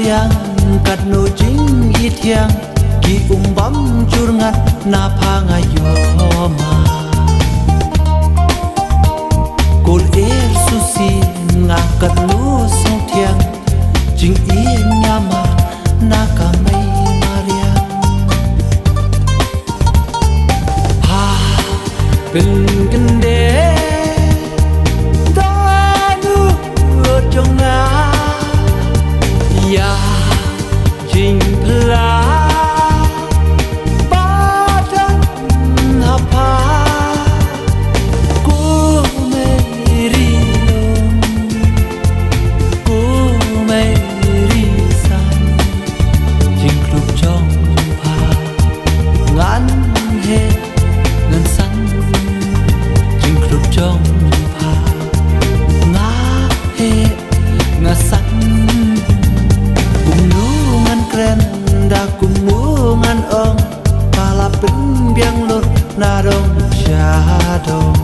mariang kat no jing itiang ki umbam jurngat na pangayo ma kol susi ngakat lu song tiang jing i nyama na kamai mariang ha bin gende danu jong na ya jing pla na dong cha dong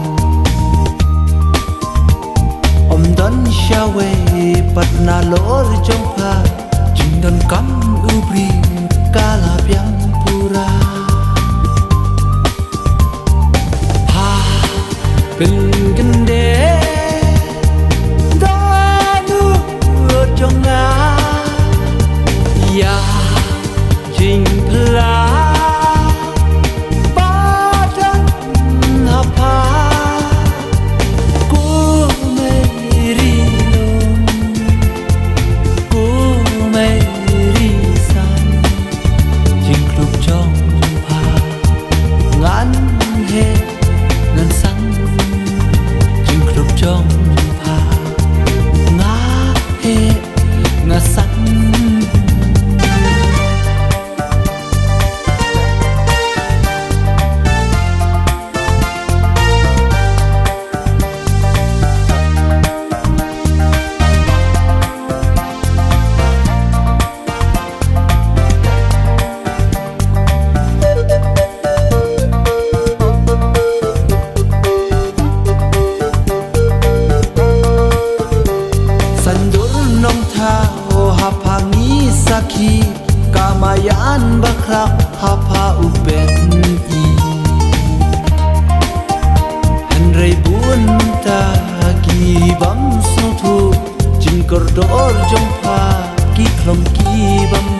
om don shawe pat na lor jong pa jing don kam ubri kala piang pura ha bin gende danu jong na ya jing pla kamayan bakrak hapa uben i hanrei bun ta gi bam so thu jing kor dor jong pa ki klom ki bam